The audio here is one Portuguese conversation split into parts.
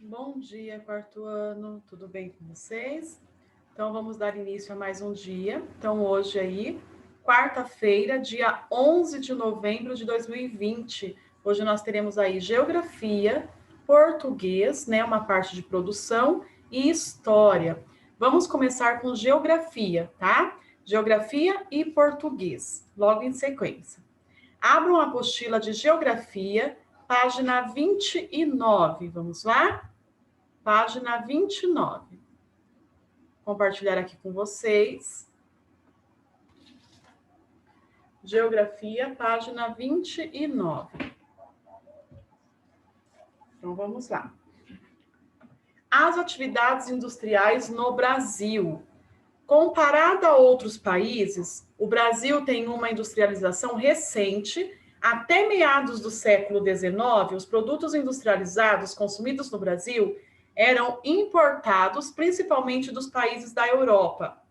Bom dia, quarto ano, tudo bem com vocês? Então, vamos dar início a mais um dia. Então, hoje aí, quarta-feira, dia 11 de novembro de 2020. Hoje nós teremos aí geografia, português, né, uma parte de produção e história. Vamos começar com geografia, tá? Geografia e português, logo em sequência. Abram a apostila de geografia, página 29. Vamos lá? Página 29. Compartilhar aqui com vocês. Geografia, página 29. Então, vamos lá. As atividades industriais no Brasil. Comparado a outros países, o Brasil tem uma industrialização recente. Até meados do século XIX, os produtos industrializados consumidos no Brasil eram importados principalmente dos países da Europa.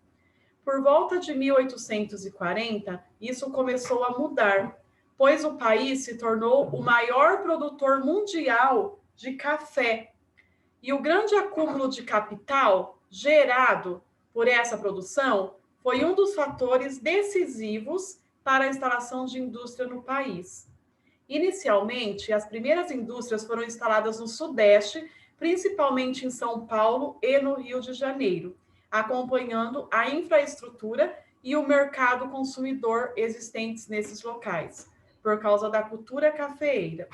Por volta de 1840, isso começou a mudar, pois o país se tornou o maior produtor mundial de café. E o grande acúmulo de capital gerado por essa produção foi um dos fatores decisivos para a instalação de indústria no país. Inicialmente, as primeiras indústrias foram instaladas no Sudeste, principalmente em São Paulo e no Rio de Janeiro, acompanhando a infraestrutura e o mercado consumidor existentes nesses locais, por causa da cultura cafeeira.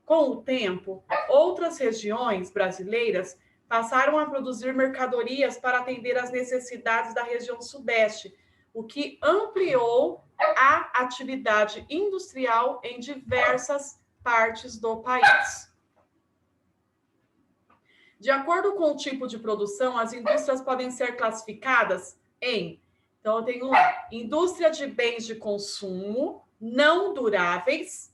Com o tempo, outras regiões brasileiras passaram a produzir mercadorias para atender às necessidades da região Sudeste, o que ampliou a atividade industrial em diversas partes do país. De acordo com o tipo de produção, as indústrias podem ser classificadas em, então eu tenho lá, indústria de bens de consumo não duráveis.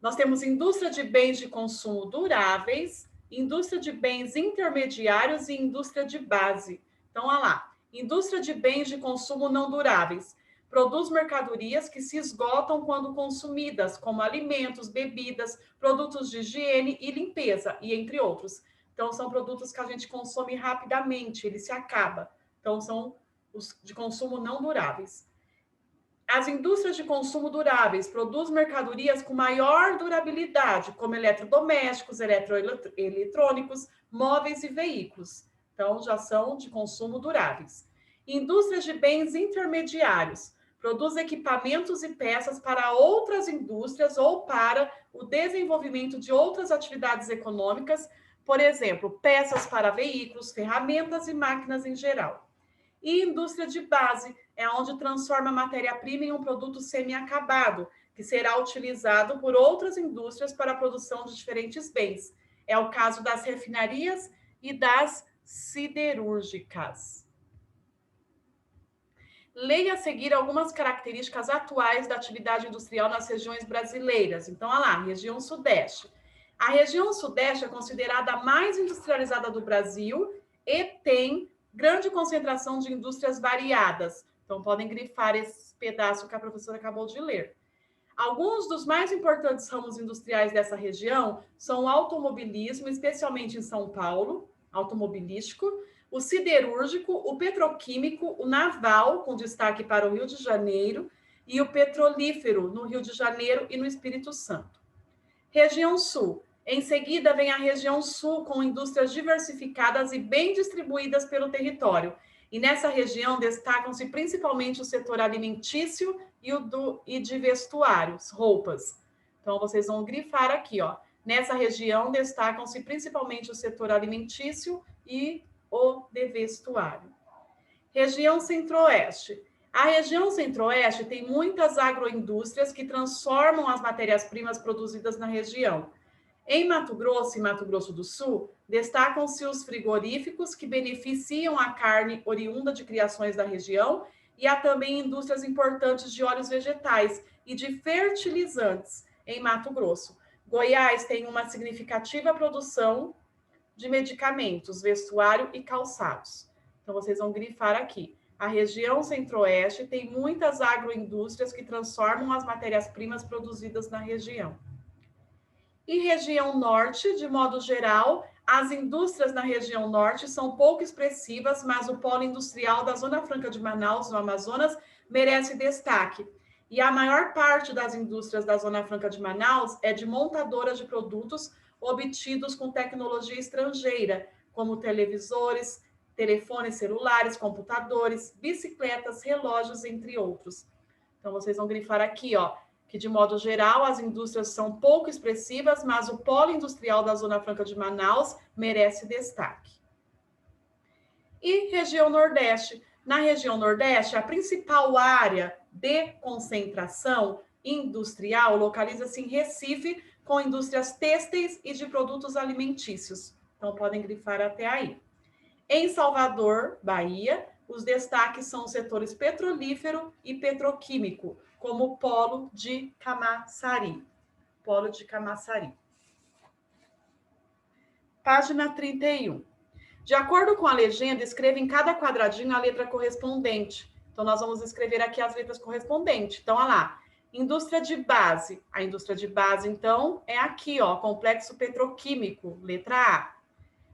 Nós temos indústria de bens de consumo duráveis, indústria de bens intermediários e indústria de base. Então, olha lá, indústria de bens de consumo não duráveis. Produz mercadorias que se esgotam quando consumidas, como alimentos, bebidas, produtos de higiene e limpeza, e entre outros. Então, são produtos que a gente consome rapidamente, ele se acaba. Então, são os de consumo não duráveis. As indústrias de consumo duráveis produzem mercadorias com maior durabilidade, como eletrodomésticos, eletrônicos, móveis e veículos. Então, já são de consumo duráveis. Indústrias de bens intermediários produzem equipamentos e peças para outras indústrias ou para o desenvolvimento de outras atividades econômicas, por exemplo, peças para veículos, ferramentas e máquinas em geral. E indústria de base é onde transforma a matéria-prima em um produto semi-acabado, que será utilizado por outras indústrias para a produção de diferentes bens. É o caso das refinarias e das siderúrgicas. Leia a seguir algumas características atuais da atividade industrial nas regiões brasileiras. Então, olha lá, região Sudeste. A região Sudeste é considerada a mais industrializada do Brasil e tem grande concentração de indústrias variadas. Então, podem grifar esse pedaço que a professora acabou de ler. Alguns dos mais importantes ramos industriais dessa região são o automobilismo, especialmente em São Paulo, automobilístico, o siderúrgico, o petroquímico, o naval, com destaque para o Rio de Janeiro, e o petrolífero, no Rio de Janeiro e no Espírito Santo. Região Sul. Em seguida, vem a região Sul, com indústrias diversificadas e bem distribuídas pelo território. E nessa região destacam-se principalmente o setor alimentício e de vestuários, roupas. Então, vocês vão grifar aqui, ó. Nessa região destacam-se principalmente o setor alimentício e o de vestuário. Região Centro-Oeste. A região Centro-Oeste tem muitas agroindústrias que transformam as matérias-primas produzidas na região. Em Mato Grosso e Mato Grosso do Sul, destacam-se os frigoríficos que beneficiam a carne oriunda de criações da região e há também indústrias importantes de óleos vegetais e de fertilizantes em Mato Grosso. Goiás tem uma significativa produção de medicamentos, vestuário e calçados. Então, vocês vão grifar aqui. A região Centro-Oeste tem muitas agroindústrias que transformam as matérias-primas produzidas na região. E região Norte, de modo geral, as indústrias na região norte são pouco expressivas, mas o polo industrial da Zona Franca de Manaus, no Amazonas, merece destaque. E a maior parte das indústrias da Zona Franca de Manaus é de montadoras de produtos obtidos com tecnologia estrangeira, como televisores, telefones celulares, computadores, bicicletas, relógios, entre outros. Então, vocês vão grifar aqui, ó, que de modo geral as indústrias são pouco expressivas, mas o polo industrial da Zona Franca de Manaus merece destaque. E região Nordeste. Na região Nordeste, a principal área de concentração industrial localiza-se em Recife, com indústrias têxteis e de produtos alimentícios. Então, podem grifar até aí. Em Salvador, Bahia, os destaques são os setores petrolífero e petroquímico, como o polo de Camaçari. Polo de Camaçari. Página 31. De acordo com a legenda, escreva em cada quadradinho a letra correspondente. Então, nós vamos escrever aqui as letras correspondentes. Então, olha lá. Indústria de base. A indústria de base, então, é aqui, ó, complexo petroquímico, letra A.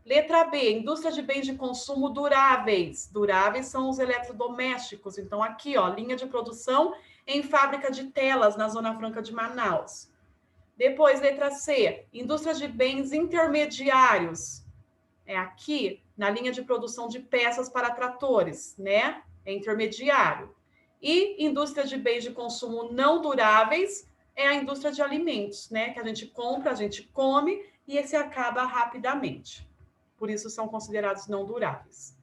Letra B, indústria de bens de consumo duráveis. Duráveis são os eletrodomésticos. Então, aqui, ó, linha de produção em fábrica de telas na Zona Franca de Manaus. Depois, letra C, indústria de bens intermediários. É aqui, na linha de produção de peças para tratores, né? É intermediário. E indústria de bens de consumo não duráveis é a indústria de alimentos, né? Que a gente compra, a gente come e esse acaba rapidamente. Por isso são considerados não duráveis.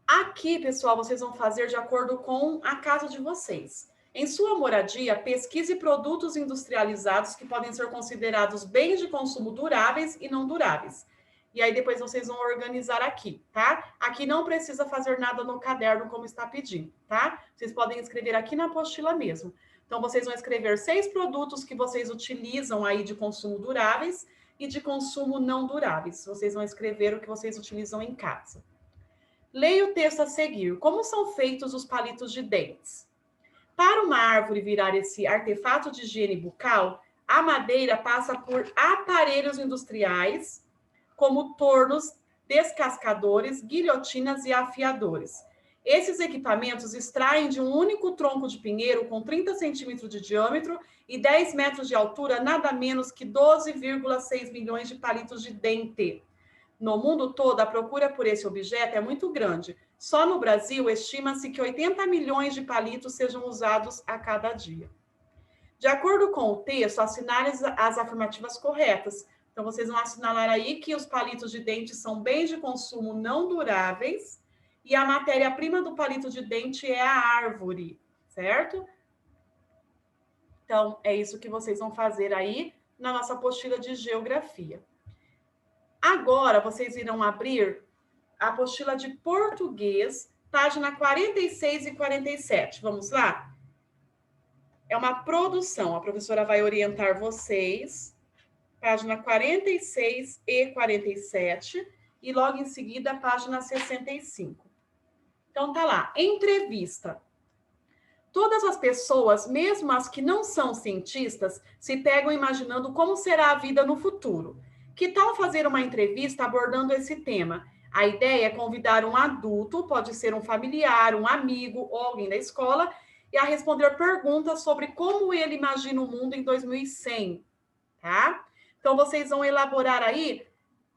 Aqui, pessoal, vocês vão fazer de acordo com a casa de vocês. Em sua moradia, pesquise produtos industrializados que podem ser considerados bens de consumo duráveis e não duráveis. E aí depois vocês vão organizar aqui, tá? Aqui não precisa fazer nada no caderno como está pedindo, tá? Vocês podem escrever aqui na apostila mesmo. Então, vocês vão escrever 6 produtos que vocês utilizam aí de consumo duráveis e de consumo não duráveis. Vocês vão escrever o que vocês utilizam em casa. Leia o texto a seguir. Como são feitos os palitos de dentes? Para uma árvore virar esse artefato de higiene bucal, a madeira passa por aparelhos industriais, como tornos, descascadores, guilhotinas e afiadores. Esses equipamentos extraem de um único tronco de pinheiro com 30 centímetros de diâmetro e 10 metros de altura, nada menos que 12,6 milhões de palitos de dente. No mundo todo, a procura por esse objeto é muito grande. Só no Brasil, estima-se que 80 milhões de palitos sejam usados a cada dia. De acordo com o texto, assinale as afirmativas corretas. Então, vocês vão assinalar aí que os palitos de dente são bens de consumo não duráveis e a matéria-prima do palito de dente é a árvore, certo? Então, é isso que vocês vão fazer aí na nossa apostila de geografia. Agora, vocês irão abrir a apostila de português, página 46 e 47. Vamos lá? É uma produção, a professora vai orientar vocês. Página 46 e 47, e logo em seguida, a página 65. Então, tá lá, entrevista. Todas as pessoas, mesmo as que não são cientistas, se pegam imaginando como será a vida no futuro. Que tal fazer uma entrevista abordando esse tema? A ideia é convidar um adulto, pode ser um familiar, um amigo ou alguém da escola, e a responder perguntas sobre como ele imagina o mundo em 2100, tá? Então, vocês vão elaborar aí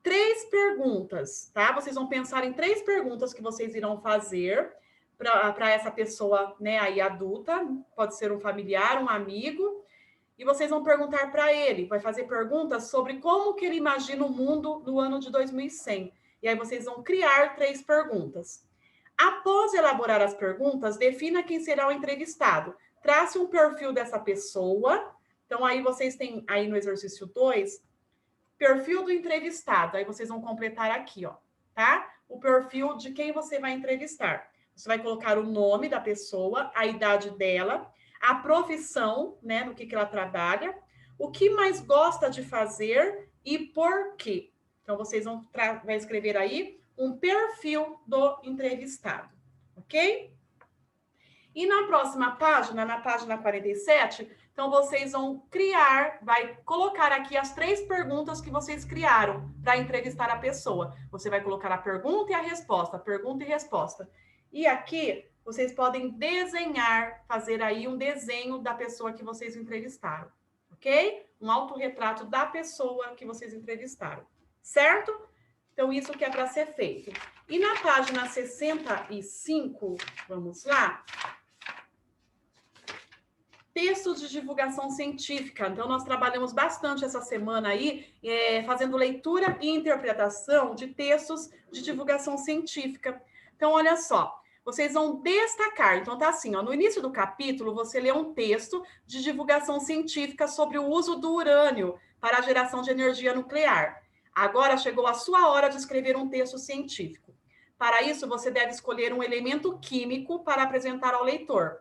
3 perguntas, tá? Vocês vão pensar em 3 perguntas que vocês irão fazer para essa pessoa, né, aí adulta, pode ser um familiar, um amigo, e vocês vão perguntar para ele, vai fazer perguntas sobre como que ele imagina o mundo no ano de 2100. E aí vocês vão criar 3 perguntas. Após elaborar as perguntas, defina quem será o entrevistado. Trace um perfil dessa pessoa. Então, aí vocês têm, aí no exercício 2, perfil do entrevistado. Aí vocês vão completar aqui, ó, tá? O perfil de quem você vai entrevistar. Você vai colocar o nome da pessoa, a idade dela, a profissão, né, no que ela trabalha, o que mais gosta de fazer e por quê. Então, vocês vão escrever aí um perfil do entrevistado, ok? E na próxima página, na página 47, Então, vocês vão vai colocar aqui as 3 perguntas que vocês criaram para entrevistar a pessoa. Você vai colocar a pergunta e a resposta, pergunta e resposta. E aqui, vocês podem desenhar, fazer aí um desenho da pessoa que vocês entrevistaram, ok? Um autorretrato da pessoa que vocês entrevistaram, certo? Então, isso que é para ser feito. E na página 65, vamos lá, textos de divulgação científica. Então, nós trabalhamos bastante essa semana aí, fazendo leitura e interpretação de textos de divulgação científica. Então, olha só, vocês vão destacar. Então, tá assim, ó, no início do capítulo, você lê um texto de divulgação científica sobre o uso do urânio para a geração de energia nuclear. Agora chegou a sua hora de escrever um texto científico. Para isso, você deve escolher um elemento químico para apresentar ao leitor.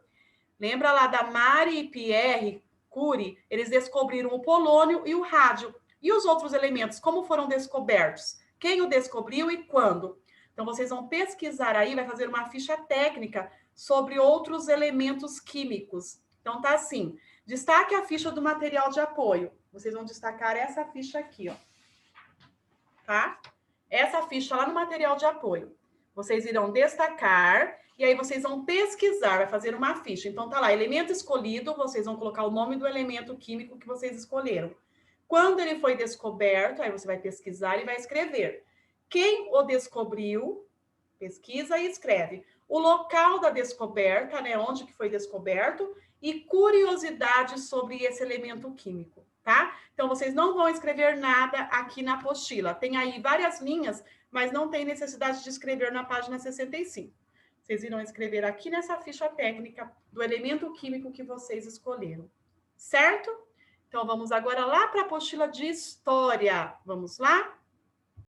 Lembra lá da Marie e Pierre Curie? Eles descobriram o polônio e o rádio. E os outros elementos, como foram descobertos? Quem o descobriu e quando? Então, vocês vão pesquisar aí, vai fazer uma ficha técnica sobre outros elementos químicos. Então, tá assim, destaque a ficha do material de apoio. Vocês vão destacar essa ficha aqui, ó. Tá? Essa ficha lá no material de apoio. Vocês irão destacar e aí vocês vão pesquisar, vai fazer uma ficha. Então, tá lá, elemento escolhido, vocês vão colocar o nome do elemento químico que vocês escolheram. Quando ele foi descoberto, aí você vai pesquisar e vai escrever. Quem o descobriu, pesquisa e escreve. O local da descoberta, né, onde que foi descoberto, e curiosidades sobre esse elemento químico, tá? Então, vocês não vão escrever nada aqui na apostila. Tem aí várias linhas, mas não tem necessidade de escrever na página 65. Vocês irão escrever aqui nessa ficha técnica do elemento químico que vocês escolheram, certo? Então, vamos agora lá para a apostila de história. Vamos lá?